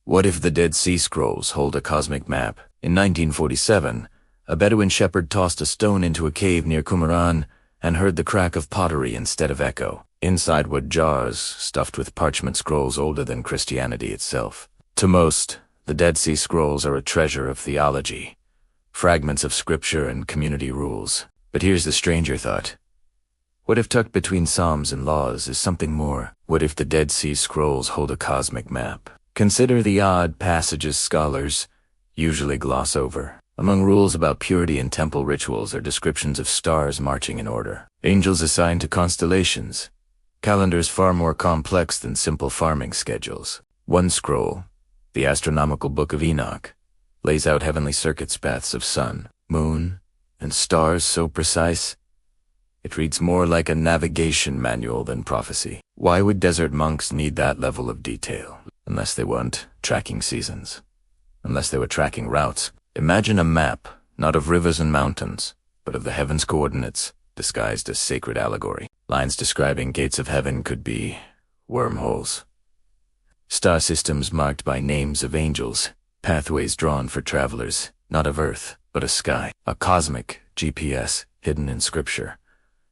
What if the Dead Sea Scrolls hold a cosmic map? In 1947, a Bedouin shepherd tossed a stone into a cave near Qumran and heard the crack of pottery instead of echo. Inside were jars stuffed with parchment scrolls older than Christianity itself. To most, the Dead Sea Scrolls are a treasure of theology, fragments of scripture and community rules. But here's the stranger thought. What if tucked between psalms and laws is something more? What if the Dead Sea Scrolls hold a cosmic map? Consider the odd passages scholars usually gloss over. Among rules about purity and temple rituals are descriptions of stars marching in order, angels assigned to constellations, calendars far more complex than simple farming schedules. One scroll, the astronomical Book of Enoch, lays out heavenly circuits paths of sun, moon, and stars so precise, it reads more like a navigation manual than prophecy. Why would desert monks need that level of detail? Unless they weren't tracking seasons. Unless they were tracking routes. Imagine a map, not of rivers and mountains, but of the heavens' coordinates, disguised as sacred allegory. Lines describing gates of heaven could be wormholes. Star systems marked by names of angels, pathways drawn for travelers, not of earth, but a sky. A cosmic GPS hidden in scripture,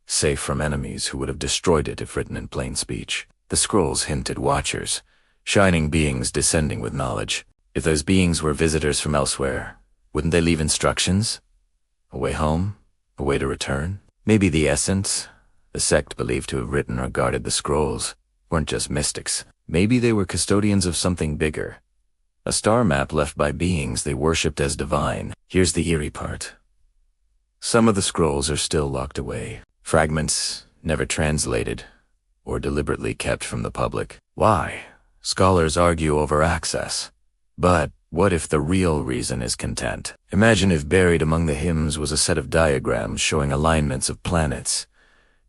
safe from enemies who would have destroyed it if written in plain speech. The scrolls hinted watchers, shining beings descending with knowledge. If those beings were visitors from elsewhere, wouldn't they leave instructions? A way home? A way to return? Maybe the essence, the sect believed to have written or guarded the scrolls, weren't just mystics. Maybe they were custodians of something bigger. A star map left by beings they worshipped as divine. Here's the eerie part. Some of the scrolls are still locked away. Fragments never translated or deliberately kept from the public. Why? Scholars argue over access. But what if the real reason is content? Imagine if buried among the hymns was a set of diagrams showing alignments of planets,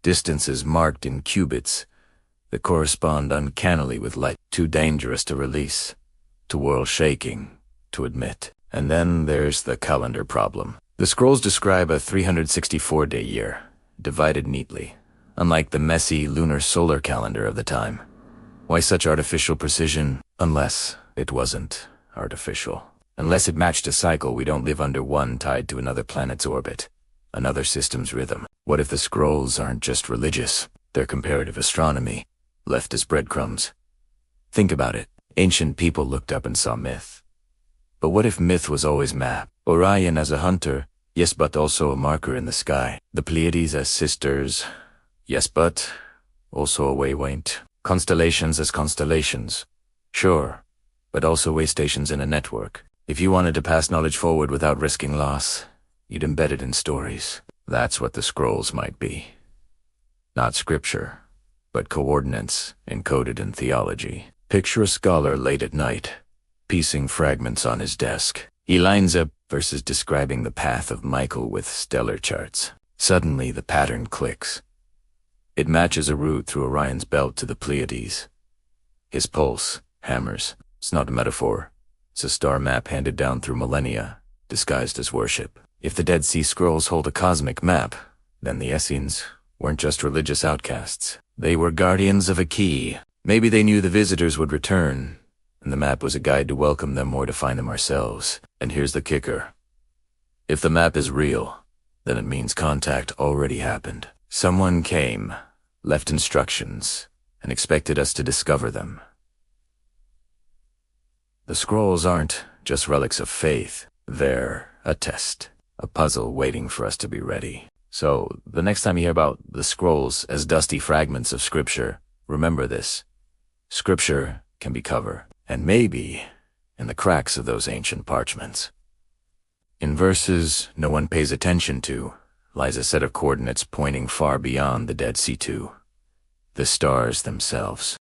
distances marked in cubits that correspond uncannily with light. Too dangerous to release, too world-shaking to admit. And then there's the calendar problem. The scrolls describe a 364-day year, divided neatly, unlike the messy lunar solar calendar of the time. Why such artificial precision? Unless it wasn't artificial. Unless it matched a cycle we don't live under, one tied to another planet's orbit, another system's rhythm. What if the scrolls aren't just religious? They're comparative astronomy, left as breadcrumbs. Think about it. Ancient people looked up and saw myth. But what if myth was always map? Orion as a hunter, yes, but also a marker in the sky. The Pleiades as sisters, yes, but also a waypoint. Constellations as constellations, sure, but also way stations in a network. If you wanted to pass knowledge forward without risking loss, you'd embed it in stories. That's what the scrolls might be. Not scripture, but coordinates encoded in theology. Picture a scholar late at night, piecing fragments on his desk. He lines up verses describing the path of Michael with stellar charts. Suddenly the pattern clicks. It matches a route through Orion's belt to the Pleiades. His pulse hammers. It's not a metaphor. It's a star map handed down through millennia, disguised as worship. If the Dead Sea Scrolls hold a cosmic map, then the Essenes weren't just religious outcasts. They were guardians of a key. Maybe they knew the visitors would return, and the map was a guide to welcome them or to find them ourselves. And here's the kicker. If the map is real, then it means contact already happened. Someone came, left instructions, and expected us to discover them. The scrolls aren't just relics of faith. They're a test, a puzzle waiting for us to be ready. So, the next time you hear about the scrolls as dusty fragments of scripture, remember this. Scripture can be cover, and maybe in the cracks of those ancient parchments. In verses no one pays attention to lies a set of coordinates pointing far beyond the Dead Sea to the stars themselves.